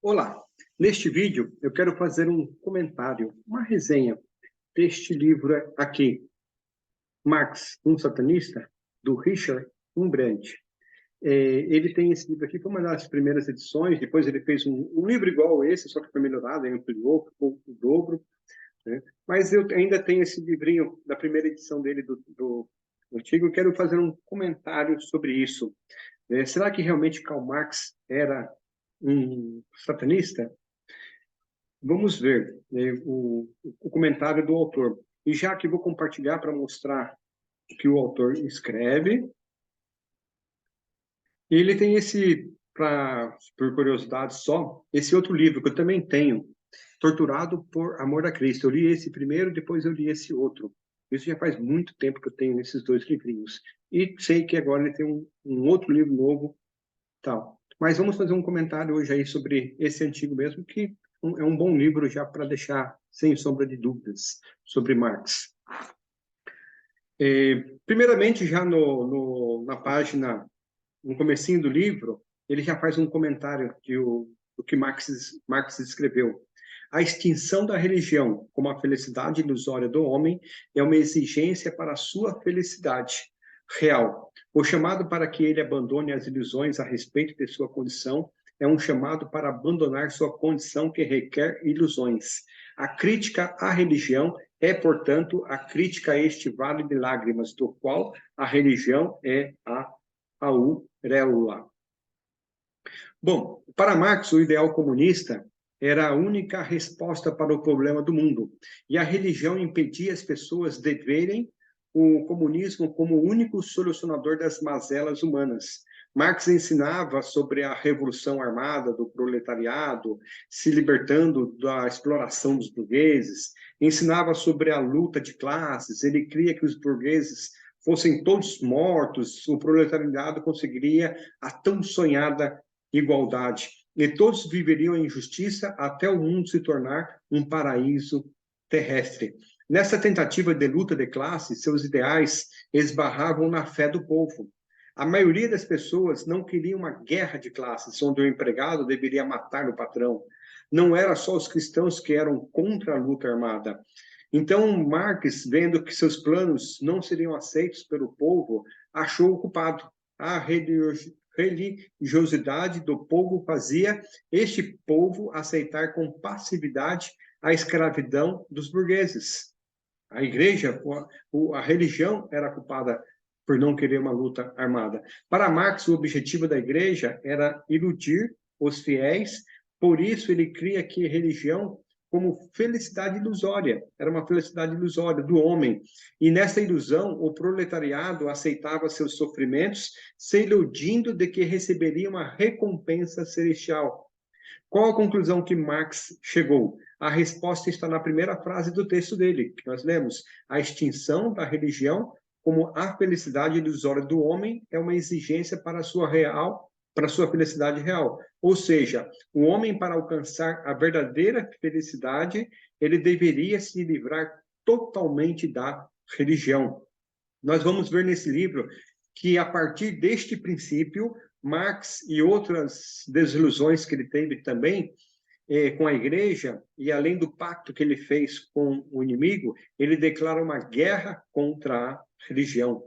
Olá, neste vídeo eu quero fazer um comentário, uma resenha deste livro aqui, Marx, um satanista, do Richard Umbrandt. Ele tem esse livro aqui, foi uma das primeiras edições, depois ele fez um livro igual a esse, só que foi melhorado, ele ampliou, ficou o dobro, né? Mas eu ainda tenho esse livrinho da primeira edição dele, do antigo, eu quero fazer um comentário sobre isso. Será que realmente Karl Marx era um satanista? Vamos ver, o comentário do autor. E já que vou compartilhar para mostrar o que o autor escreve. E ele tem por curiosidade só, esse outro livro que eu também tenho, Torturado por Amor a Cristo. Eu li esse primeiro, depois eu li esse outro. Isso já faz muito tempo que eu tenho esses dois livrinhos. E sei que agora ele tem um outro livro novo, tal. Mas vamos fazer um comentário hoje aí sobre esse antigo mesmo, que é um bom livro já para deixar sem sombra de dúvidas sobre Marx. Primeiramente, já na página, no comecinho do livro, ele já faz um comentário do que Marx escreveu. A extinção da religião como a felicidade ilusória do homem é uma exigência para a sua felicidade real. O chamado para que ele abandone as ilusões a respeito de sua condição é um chamado para abandonar sua condição que requer ilusões. A crítica à religião é, portanto, a crítica a este vale de lágrimas, do qual a religião é a auréola. Bom, para Marx, o ideal comunista era a única resposta para o problema do mundo, e a religião impedia as pessoas de verem o comunismo como o único solucionador das mazelas humanas. Marx ensinava sobre a revolução armada do proletariado, se libertando da exploração dos burgueses, ensinava sobre a luta de classes, ele cria que os burgueses fossem todos mortos, o proletariado conseguiria a tão sonhada igualdade, e todos viveriam em justiça até o mundo se tornar um paraíso terrestre. Nessa tentativa de luta de classe, seus ideais esbarravam na fé do povo. A maioria das pessoas não queria uma guerra de classes, onde o empregado deveria matar o patrão. Não era só os cristãos que eram contra a luta armada. Então, Marx, vendo que seus planos não seriam aceitos pelo povo, achou o culpado. A religiosidade do povo fazia este povo aceitar com passividade a escravidão dos burgueses. A igreja, a religião era culpada por não querer uma luta armada. Para Marx, o objetivo da igreja era iludir os fiéis, por isso ele cria que a religião como felicidade ilusória, era uma felicidade ilusória do homem. E nessa ilusão, o proletariado aceitava seus sofrimentos, se iludindo de que receberia uma recompensa celestial. Qual a conclusão que Marx chegou? A resposta está na primeira frase do texto dele, que nós lemos. A extinção da religião como a felicidade ilusória do homem é uma exigência para a sua felicidade real. Ou seja, o homem, para alcançar a verdadeira felicidade, ele deveria se livrar totalmente da religião. Nós vamos ver nesse livro que, a partir deste princípio, Marx e outras desilusões que ele teve também com a igreja, e além do pacto que ele fez com o inimigo, ele declara uma guerra contra a religião.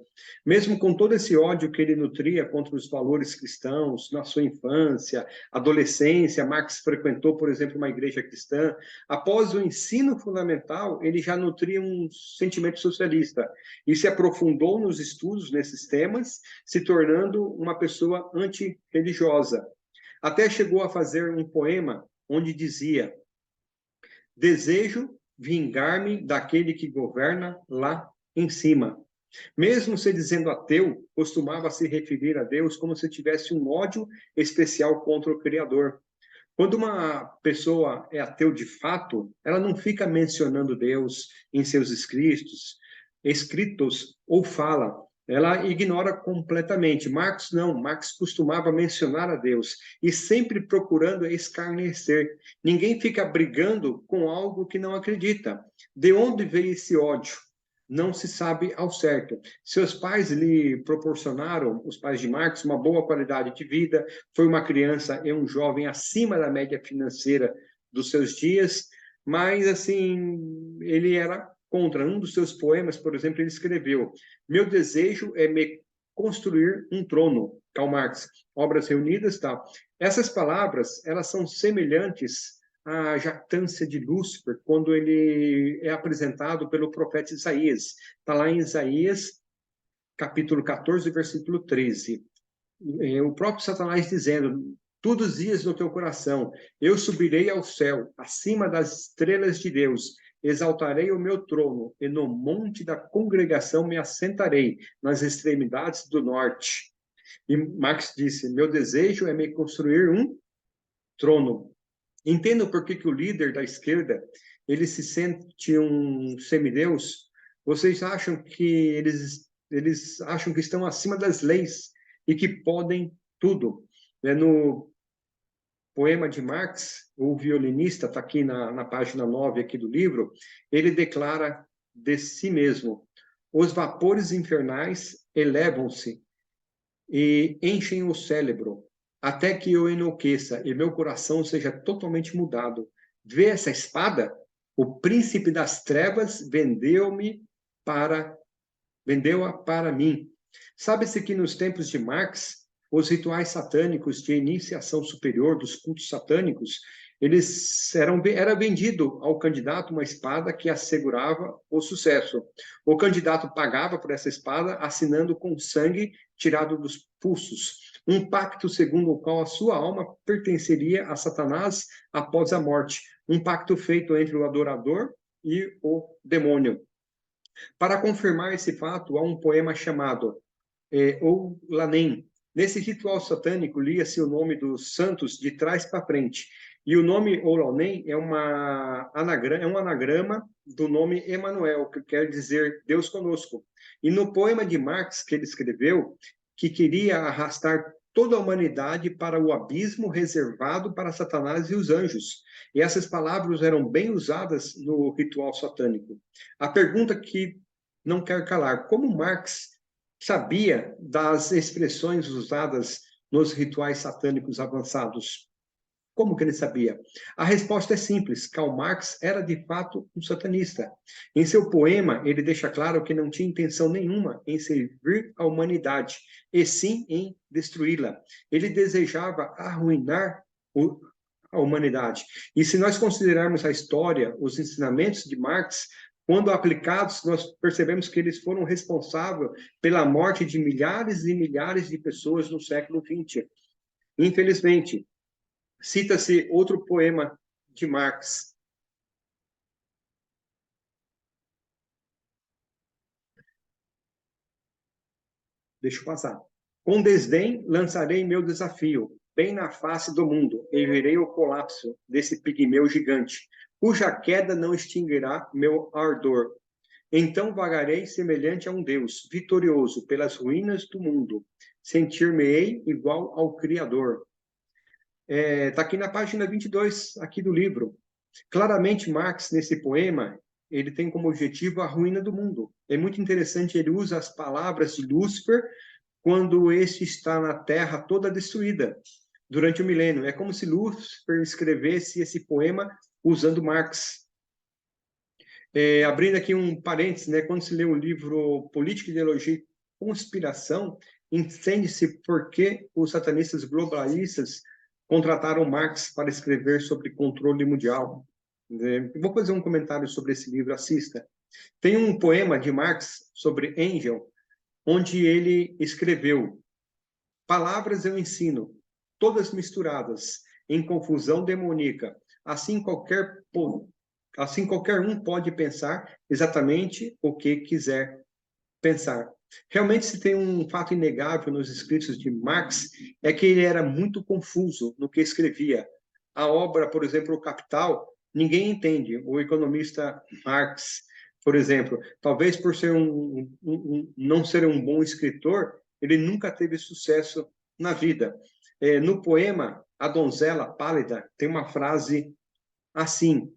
Mesmo com todo esse ódio que ele nutria contra os valores cristãos na sua infância, adolescência, Marx frequentou, por exemplo, uma igreja cristã. Após o ensino fundamental, ele já nutria um sentimento socialista e se aprofundou nos estudos nesses temas, se tornando uma pessoa antirreligiosa. Até chegou a fazer um poema onde dizia: desejo vingar-me daquele que governa lá em cima. Mesmo se dizendo ateu, costumava se referir a Deus como se tivesse um ódio especial contra o Criador. Quando uma pessoa é ateu de fato, ela não fica mencionando Deus em seus escritos ou fala. Ela ignora completamente. Marx não. Marx costumava mencionar a Deus e sempre procurando escarnecer. Ninguém fica brigando com algo que não acredita. De onde veio esse ódio? não se sabe ao certo. Seus pais lhe proporcionaram, os pais de Marx, uma boa qualidade de vida, foi uma criança e um jovem acima da média financeira dos seus dias, mas, assim, ele era contra. Um dos seus poemas, por exemplo, ele escreveu: meu desejo é me construir um trono, Karl Marx, Obras Reunidas, tal. Essas palavras, elas são semelhantes à jactância de Lúcifer, quando ele é apresentado pelo profeta Isaías. Está lá em Isaías, capítulo 14, versículo 13. O próprio Satanás dizendo: tu dizias no teu coração, eu subirei ao céu, acima das estrelas de Deus, exaltarei o meu trono, e no monte da congregação me assentarei, nas extremidades do norte. E Marx disse: meu desejo é me construir um trono. Entendo por que o líder da esquerda ele se sente um semideus. Vocês acham que eles acham que estão acima das leis e que podem tudo. No poema de Marx, o violinista, está aqui na página 9 aqui do livro, ele declara de si mesmo: os vapores infernais elevam-se e enchem o cérebro, até que eu enlouqueça e meu coração seja totalmente mudado. Vê essa espada? O príncipe das trevas vendeu-a para mim. Sabe-se que nos tempos de Marx, os rituais satânicos de iniciação superior dos cultos satânicos, era vendido ao candidato uma espada que assegurava o sucesso. O candidato pagava por essa espada, assinando com sangue tirado dos pulsos, um pacto segundo o qual a sua alma pertenceria a Satanás após a morte, um pacto feito entre o adorador e o demônio. Para confirmar esse fato, há um poema chamado ou Lanem. Nesse ritual satânico, lia-se o nome dos santos de trás para frente. E o nome Oulanem é um anagrama do nome Emanuel, que quer dizer Deus conosco. E no poema de Marx, que ele escreveu, que queria arrastar toda a humanidade para o abismo reservado para Satanás e os anjos. E essas palavras eram bem usadas no ritual satânico. A pergunta que não quer calar: como Marx sabia das expressões usadas nos rituais satânicos avançados? Como que ele sabia? A resposta é simples: Karl Marx era de fato um satanista. Em seu poema, ele deixa claro que não tinha intenção nenhuma em servir a humanidade, e sim em destruí-la. Ele desejava arruinar a humanidade. E se nós considerarmos a história, os ensinamentos de Marx, quando aplicados, nós percebemos que eles foram responsáveis pela morte de milhares e milhares de pessoas no século XX. Infelizmente, cita-se outro poema de Marx. Deixa eu passar. Com desdém, lançarei meu desafio, bem na face do mundo, e verei o colapso desse pigmeu gigante, cuja queda não extinguirá meu ardor. Então vagarei semelhante a um Deus, vitorioso pelas ruínas do mundo. Sentir-me-ei igual ao Criador. Está aqui na página 22, aqui do livro. Claramente, Marx, nesse poema, ele tem como objetivo a ruína do mundo. É muito interessante, ele usa as palavras de Lúcifer quando este está na Terra toda destruída, durante o milênio. É como se Lúcifer escrevesse esse poema usando Marx. Abrindo aqui um parênteses, né? Quando se lê o livro Política, Ideologia e Conspiração, entende-se por que os satanistas globalistas contrataram Marx para escrever sobre controle mundial. Vou fazer um comentário sobre esse livro, assista. Tem um poema de Marx sobre Engel, onde ele escreveu: palavras eu ensino, todas misturadas, em confusão demoníaca. Assim qualquer um pode pensar exatamente o que quiser pensar. Realmente, se tem um fato inegável nos escritos de Marx, é que ele era muito confuso no que escrevia. A obra, por exemplo, O Capital, ninguém entende. O economista Marx, por exemplo, talvez por ser não ser um bom escritor, ele nunca teve sucesso na vida. No poema A Donzela Pálida, tem uma frase assim: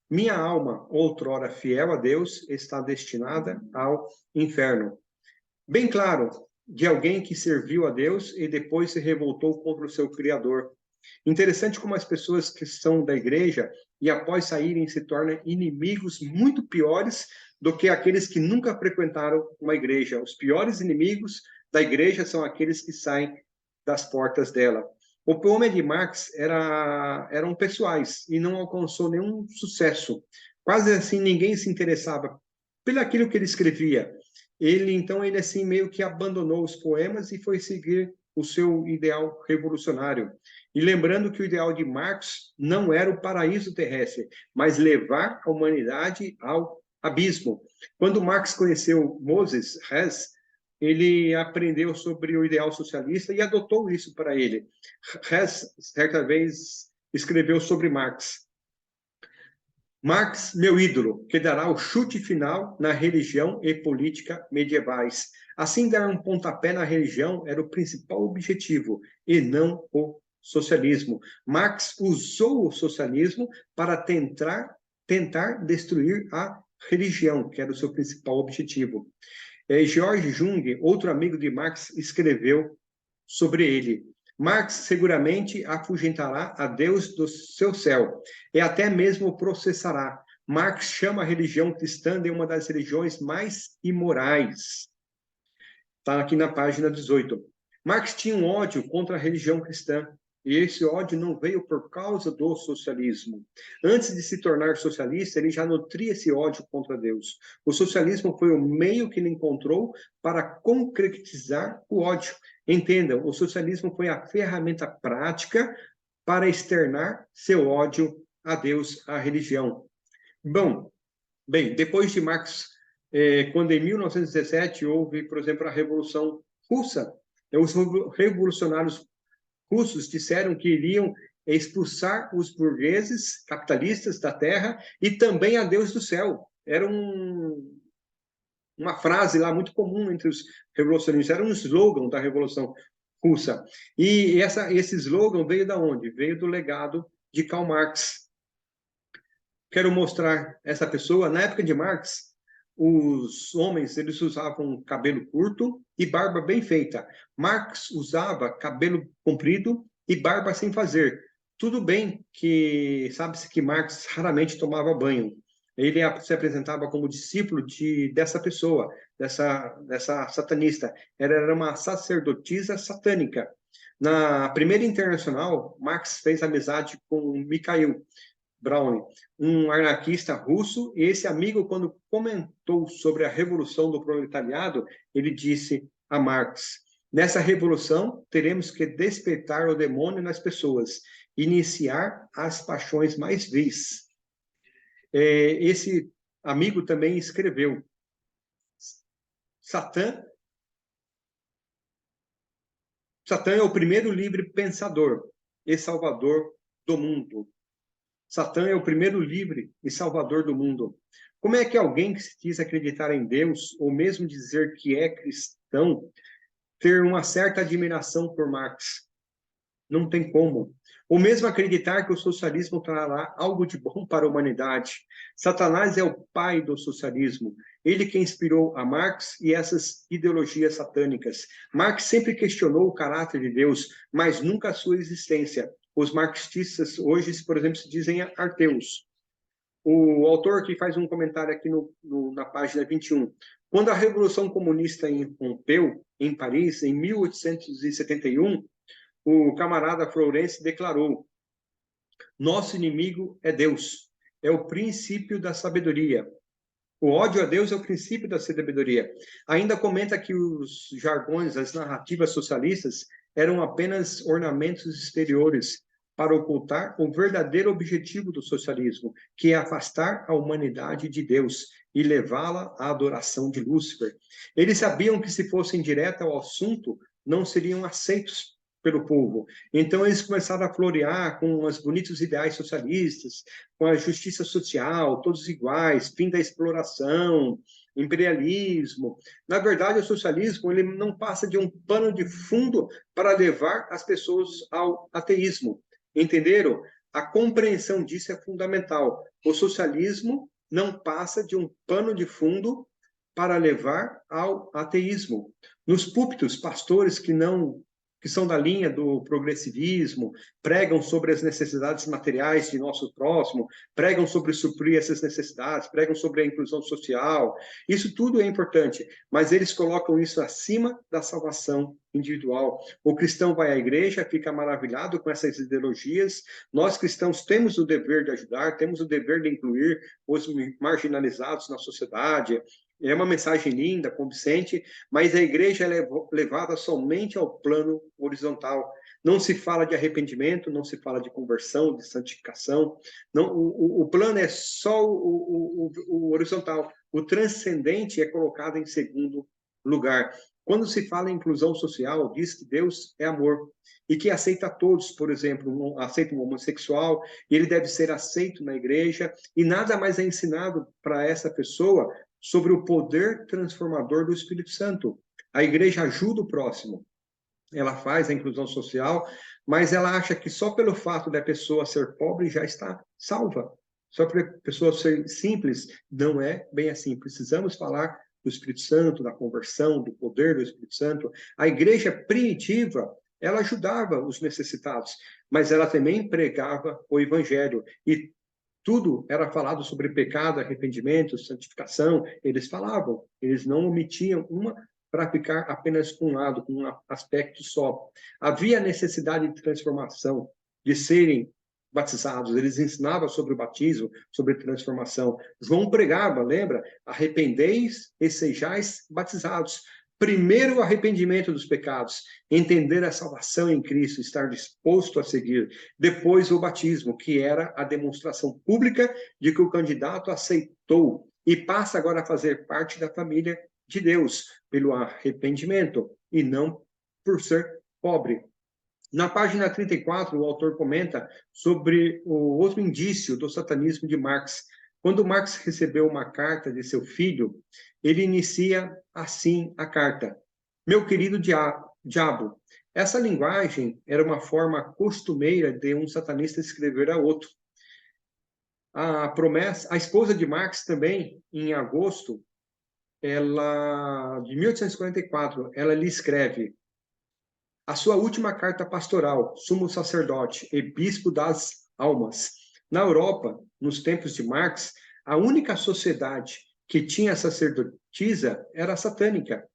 Minha alma, outrora fiel a Deus, está destinada ao inferno. Bem claro, de alguém que serviu a Deus e depois se revoltou contra o seu Criador. Interessante como as pessoas que são da igreja e após saírem se tornam inimigos muito piores do que aqueles que nunca frequentaram uma igreja. Os piores inimigos da igreja são aqueles que saem das portas dela. O poema de Marx eram pessoais e não alcançou nenhum sucesso. Quase assim ninguém se interessava pelo aquilo que ele escrevia. Ele assim meio que abandonou os poemas e foi seguir o seu ideal revolucionário. E lembrando que o ideal de Marx não era o paraíso terrestre, mas levar a humanidade ao abismo. Quando Marx conheceu Moses Hess, ele aprendeu sobre o ideal socialista e adotou isso para ele. Hess, certa vez, escreveu sobre Marx. Marx, meu ídolo, que dará o chute final na religião e política medievais. Assim, dar um pontapé na religião era o principal objetivo, e não o socialismo. Marx usou o socialismo para tentar destruir a religião, que era o seu principal objetivo. George Jung, outro amigo de Marx, escreveu sobre ele. Marx seguramente afugentará a Deus do seu céu e até mesmo o processará. Marx chama a religião cristã de uma das religiões mais imorais. Está aqui na página 18. Marx tinha um ódio contra a religião cristã. E esse ódio não veio por causa do socialismo. Antes de se tornar socialista, ele já nutria esse ódio contra Deus. O socialismo foi o meio que ele encontrou para concretizar o ódio. Entendam, o socialismo foi a ferramenta prática para externar seu ódio a Deus, à religião. Bem, depois de Marx, quando em 1917 houve, por exemplo, a Revolução Russa, os revolucionários russos disseram que iriam expulsar os burgueses capitalistas da terra e também a Deus do céu. Era uma frase lá muito comum entre os revolucionários, era um slogan da Revolução Russa. E esse slogan veio da onde? Veio do legado de Karl Marx. Quero mostrar essa pessoa. Na época de Marx, os homens eles usavam cabelo curto e barba bem feita. Marx usava cabelo comprido e barba sem fazer. Tudo bem que sabe-se que Marx raramente tomava banho. Ele se apresentava como discípulo dessa pessoa, dessa satanista. Ela era uma sacerdotisa satânica. Na Primeira Internacional, Marx fez amizade com Mikhail Browne, um anarquista russo, e esse amigo, quando comentou sobre a revolução do proletariado, ele disse a Marx: nessa revolução, teremos que despertar o demônio nas pessoas, iniciar as paixões mais vis. Esse amigo também escreveu: Satã é o primeiro livre pensador e salvador do mundo. Satã é o primeiro livre e salvador do mundo. Como é que alguém que se diz acreditar em Deus, ou mesmo dizer que é cristão, ter uma certa admiração por Marx? Não tem como. Ou mesmo acreditar que o socialismo trará algo de bom para a humanidade. Satanás é o pai do socialismo. Ele que inspirou a Marx e essas ideologias satânicas. Marx sempre questionou o caráter de Deus, mas nunca a sua existência. Os marxistas hoje, por exemplo, se dizem ateus. O autor que faz um comentário aqui na página 21. Quando a Revolução Comunista irrompeu em Paris, em 1871, o camarada Florence declarou: nosso inimigo é Deus, é o princípio da sabedoria. O ódio a Deus é o princípio da sabedoria. Ainda comenta que os jargões, as narrativas socialistas eram apenas ornamentos exteriores para ocultar o verdadeiro objetivo do socialismo, que é afastar a humanidade de Deus e levá-la à adoração de Lúcifer. Eles sabiam que se fossem direto ao assunto, não seriam aceitos pelo povo. Então eles começaram a florear com os bonitos ideais socialistas, com a justiça social, todos iguais, fim da exploração, imperialismo. Na verdade, o socialismo ele não passa de um pano de fundo para levar as pessoas ao ateísmo. Entenderam? A compreensão disso é fundamental. O socialismo não passa de um pano de fundo para levar ao ateísmo. Nos púlpitos, pastores que são da linha do progressivismo, pregam sobre as necessidades materiais de nosso próximo, pregam sobre suprir essas necessidades, pregam sobre a inclusão social. Isso tudo é importante, mas eles colocam isso acima da salvação individual. O cristão vai à igreja, fica maravilhado com essas ideologias. Nós cristãos temos o dever de ajudar, temos o dever de incluir os marginalizados na sociedade. É uma mensagem linda, convincente, mas a igreja é levada somente ao plano horizontal. Não se fala de arrependimento, não se fala de conversão, de santificação. Não, o plano é só o horizontal. O transcendente é colocado em segundo lugar. Quando se fala em inclusão social, diz que Deus é amor e que aceita todos, por exemplo, aceita um homossexual, e ele deve ser aceito na igreja, e nada mais é ensinado para essa pessoa sobre o poder transformador do Espírito Santo. A igreja ajuda o próximo, ela faz a inclusão social, mas ela acha que só pelo fato da pessoa ser pobre já está salva. Só para a pessoa ser simples, não é bem assim. Precisamos falar do Espírito Santo, da conversão, do poder do Espírito Santo. A igreja primitiva, ela ajudava os necessitados, mas ela também pregava o evangelho. E tudo era falado sobre pecado, arrependimento, santificação. Eles falavam, eles não omitiam uma para ficar apenas com um lado, com um aspecto só. Havia necessidade de transformação, de serem batizados. Eles ensinavam sobre o batismo, sobre transformação. João pregava, lembra? Arrependeis e sejais batizados. Primeiro o arrependimento dos pecados, entender a salvação em Cristo, estar disposto a seguir. Depois o batismo, que era a demonstração pública de que o candidato aceitou e passa agora a fazer parte da família de Deus, pelo arrependimento e não por ser pobre. Na página 34, o autor comenta sobre o outro indício do satanismo de Marx. Quando Marx recebeu uma carta de seu filho, ele inicia assim a carta: Meu querido diabo. Essa linguagem era uma forma costumeira de um satanista escrever a outro. A esposa de Marx também, em agosto, de 1844, ela lhe escreve: a sua última carta pastoral, sumo sacerdote e bispo das almas. Na Europa, nos tempos de Marx, a única sociedade que tinha sacerdotisa era a satânica.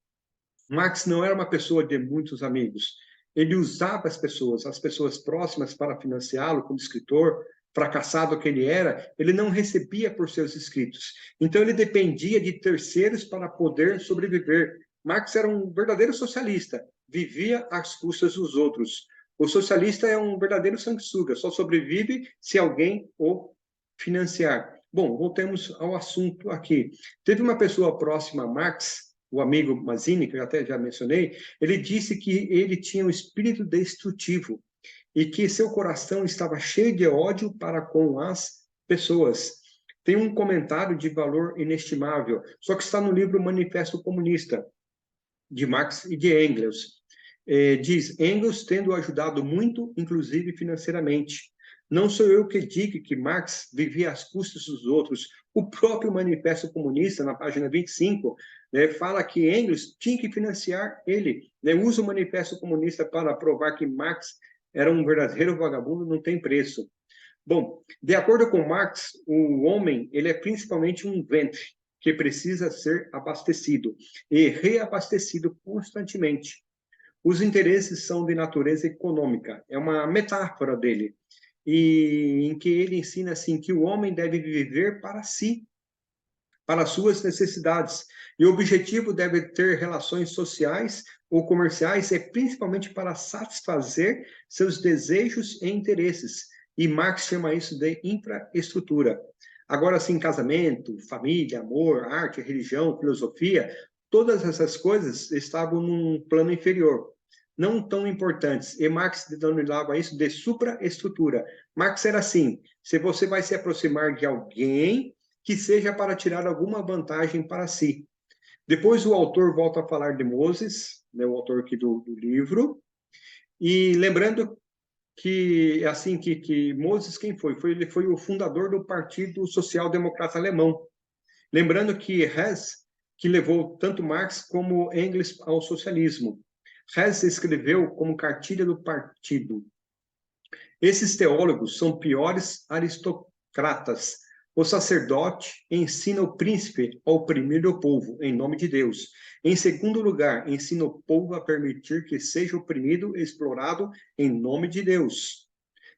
Marx não era uma pessoa de muitos amigos. Ele usava as pessoas próximas para financiá-lo como escritor, fracassado que ele era, ele não recebia por seus escritos. Então ele dependia de terceiros para poder sobreviver. Marx era um verdadeiro socialista, vivia às custas dos outros. O socialista é um verdadeiro sanguessuga, só sobrevive se alguém o financiar. Bom, voltemos ao assunto aqui. Teve uma pessoa próxima a Marx, o amigo Mazzini, que eu até já mencionei, ele disse que ele tinha um espírito destrutivo e que seu coração estava cheio de ódio para com as pessoas. Tem um comentário de valor inestimável, só que está no livro Manifesto Comunista, de Marx e de Engels. Diz, Engels tendo ajudado muito, inclusive financeiramente. Não sou eu que digo que Marx vivia às custas dos outros. O próprio Manifesto Comunista, na página 25, fala que Engels tinha que financiar ele. Usa o Manifesto Comunista para provar que Marx era um verdadeiro vagabundo, não tem preço. Bom, de acordo com Marx, o homem ele é principalmente um ventre que precisa ser abastecido e reabastecido constantemente. Os interesses são de natureza econômica, é uma metáfora dele, e em que ele ensina assim que o homem deve viver para si, para suas necessidades, e o objetivo deve ter relações sociais ou comerciais é principalmente para satisfazer seus desejos e interesses, e Marx chama isso de infraestrutura. Agora, sim, casamento, família, amor, arte, religião, filosofia, todas essas coisas estavam num plano inferior, não tão importantes. E Marx denominava isso de supraestrutura. Marx era assim: se você vai se aproximar de alguém, que seja para tirar alguma vantagem para si. Depois o autor volta a falar de Moses, o autor aqui do livro, e lembrando que assim que Moses quem foi? Ele foi o fundador do Partido Social Democrata Alemão. Lembrando que Hess que levou tanto Marx como Engels ao socialismo. Hess escreveu como cartilha do partido: esses teólogos são piores aristocratas. O sacerdote ensina o príncipe a oprimir o povo, em nome de Deus. Em segundo lugar, ensina o povo a permitir que seja oprimido e explorado em nome de Deus.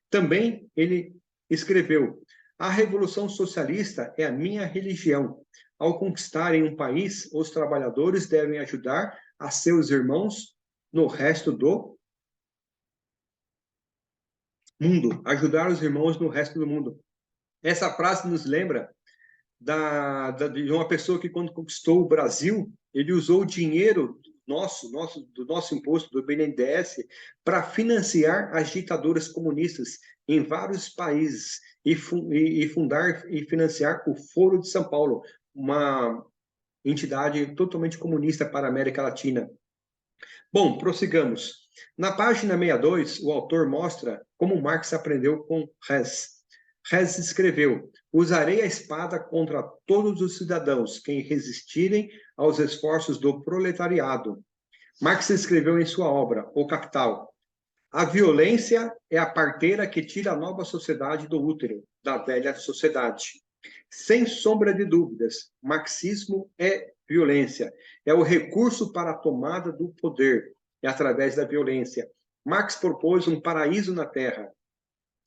Também ele escreveu: a Revolução Socialista é a minha religião. Ao conquistarem um país, os trabalhadores devem ajudar a seus irmãos no resto do mundo. Ajudar os irmãos no resto do mundo. Essa frase nos lembra de uma pessoa que, quando conquistou o Brasil, ele usou o dinheiro do nosso imposto, do BNDES, para financiar as ditaduras comunistas em vários países e fundar e financiar o Foro de São Paulo, uma entidade totalmente comunista para a América Latina. Bom, prossigamos. Na página 62, o autor mostra como Marx aprendeu com Hess. Hess escreveu: usarei a espada contra todos os cidadãos que resistirem aos esforços do proletariado. Marx escreveu em sua obra, O Capital: a violência é a parteira que tira a nova sociedade do útero da velha sociedade. Sem sombra de dúvidas, marxismo é violência, é o recurso para a tomada do poder, é através da violência. Marx propôs um paraíso na Terra,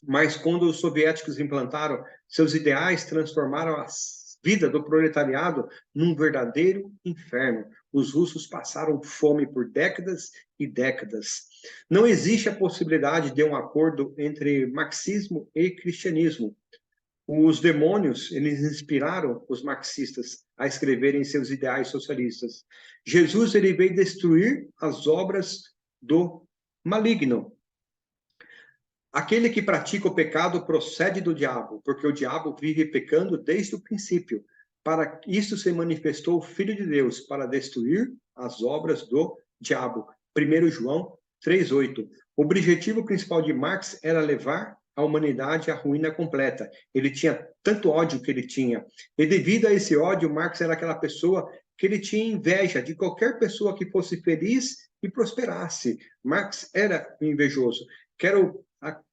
mas quando os soviéticos implantaram seus ideais, transformaram a vida do proletariado num verdadeiro inferno. Os russos passaram fome por décadas e décadas. Não existe a possibilidade de um acordo entre marxismo e cristianismo. Os demônios, eles inspiraram os marxistas a escreverem seus ideais socialistas. Jesus, ele veio destruir as obras do maligno. Aquele que pratica o pecado procede do diabo, porque o diabo vive pecando desde o princípio. Para isso se manifestou o Filho de Deus, para destruir as obras do diabo. 1 João 3,8. O objetivo principal de Marx era levar a humanidade à ruína completa. Ele tinha tanto ódio que ele tinha. E devido a esse ódio, Marx era aquela pessoa que ele tinha inveja de qualquer pessoa que fosse feliz e prosperasse. Marx era invejoso. Quero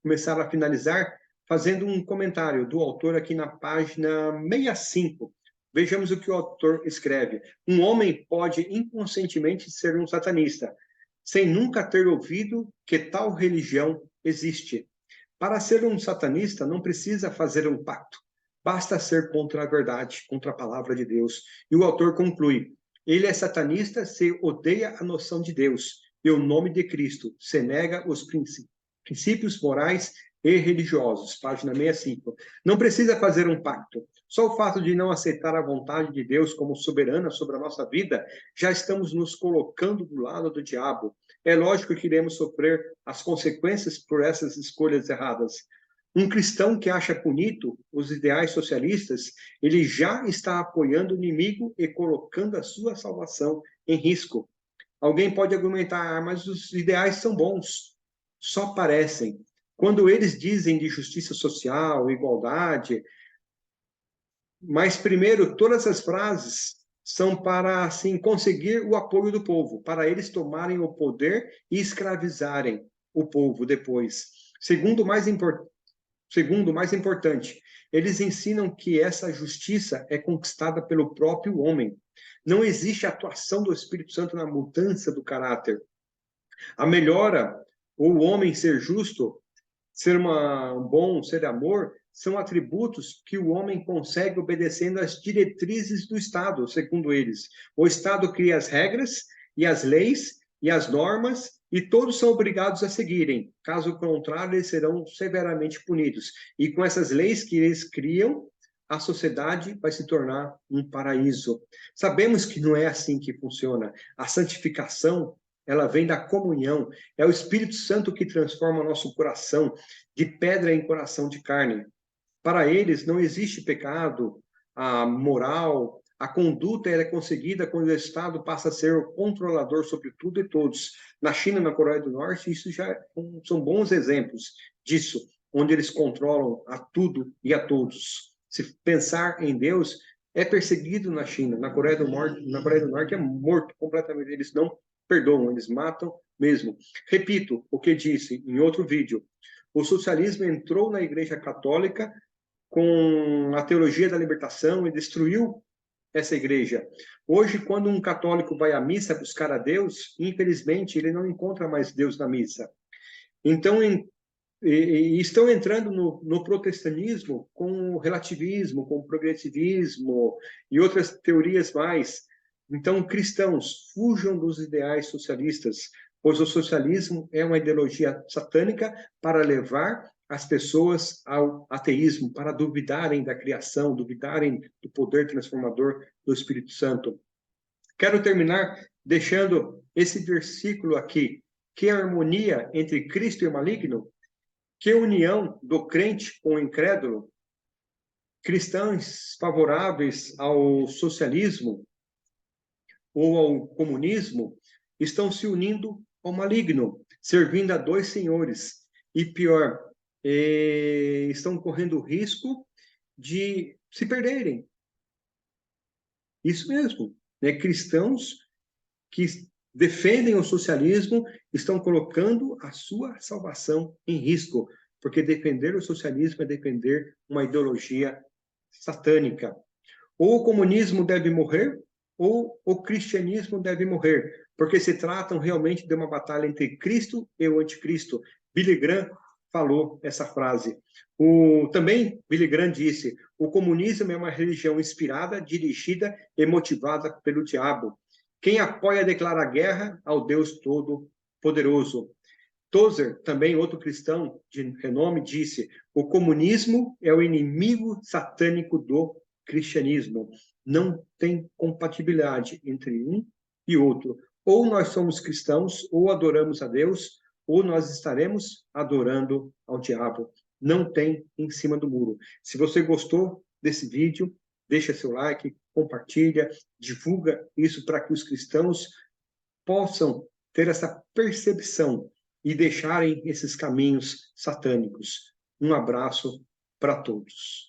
começar a finalizar fazendo um comentário do autor aqui na página 65. Vejamos o que o autor escreve. Um homem pode inconscientemente ser um satanista, sem nunca ter ouvido que tal religião existe. Para ser um satanista, não precisa fazer um pacto. Basta ser contra a verdade, contra a palavra de Deus. E o autor conclui: ele é satanista se odeia a noção de Deus e o nome de Cristo, se nega os princípios morais e religiosos. Página 65. Não precisa fazer um pacto. Só o fato de não aceitar a vontade de Deus como soberana sobre a nossa vida, já estamos nos colocando do lado do diabo. É lógico que iremos sofrer as consequências por essas escolhas erradas. Um cristão que acha bonito os ideais socialistas, ele já está apoiando o inimigo e colocando a sua salvação em risco. Alguém pode argumentar, mas os ideais são bons, só parecem. Quando eles dizem de justiça social, igualdade, mas primeiro, todas as frases são para, assim, conseguir o apoio do povo, para eles tomarem o poder e escravizarem o povo depois. Segundo, mais importante, eles ensinam que essa justiça é conquistada pelo próprio homem. Não existe atuação do Espírito Santo na mudança do caráter. A melhora, ou o homem ser justo, ser bom, ser amor, são atributos que o homem consegue obedecendo às diretrizes do Estado, segundo eles. O Estado cria as regras e as leis e as normas e todos são obrigados a seguirem. Caso contrário, eles serão severamente punidos. E com essas leis que eles criam, a sociedade vai se tornar um paraíso. Sabemos que não é assim que funciona. A santificação, ela vem da comunhão. É o Espírito Santo que transforma nosso coração de pedra em coração de carne. Para eles não existe pecado moral, A conduta ela é conseguida quando o Estado passa a ser o controlador sobre tudo e todos. Na China, na Coreia do Norte, isso já são bons exemplos disso, onde eles controlam a tudo e a todos. Se pensar em Deus, é perseguido na China, na Coreia do Norte é morto completamente. Eles não perdoam, eles matam mesmo. Repito o que disse em outro vídeo. O socialismo entrou na Igreja Católica com a teologia da libertação e destruiu essa igreja. Hoje, quando um católico vai à missa buscar a Deus, infelizmente, ele não encontra mais Deus na missa. Então, estão entrando no protestantismo com o relativismo, com o progressivismo e outras teorias mais. Então, cristãos, fujam dos ideais socialistas, pois o socialismo é uma ideologia satânica para levar as pessoas ao ateísmo, para duvidarem da criação, duvidarem do poder transformador do Espírito Santo. Quero terminar deixando esse versículo aqui. Que harmonia entre Cristo e o maligno? Que união do crente com o incrédulo? Cristãos favoráveis ao socialismo ou ao comunismo estão se unindo ao maligno, servindo a dois senhores. E pior, estão correndo o risco de se perderem. Isso mesmo, né? Cristãos que defendem o socialismo estão colocando a sua salvação em risco, porque defender o socialismo é defender uma ideologia satânica. Ou o comunismo deve morrer, ou o cristianismo deve morrer, porque se tratam realmente de uma batalha entre Cristo e o anticristo. Billy Graham falou essa frase. Também Billy Graham disse: o comunismo é uma religião inspirada, dirigida e motivada pelo diabo. Quem apoia declara guerra ao Deus Todo-Poderoso. Tozer, também outro cristão de renome, disse: o comunismo é o inimigo satânico do cristianismo. Não tem compatibilidade entre um e outro. Ou nós somos cristãos, ou adoramos a Deus, ou nós estaremos adorando ao diabo. Não tem em cima do muro. Se você gostou desse vídeo, deixa seu like, compartilha, divulga isso para que os cristãos possam ter essa percepção e deixarem esses caminhos satânicos. Um abraço para todos.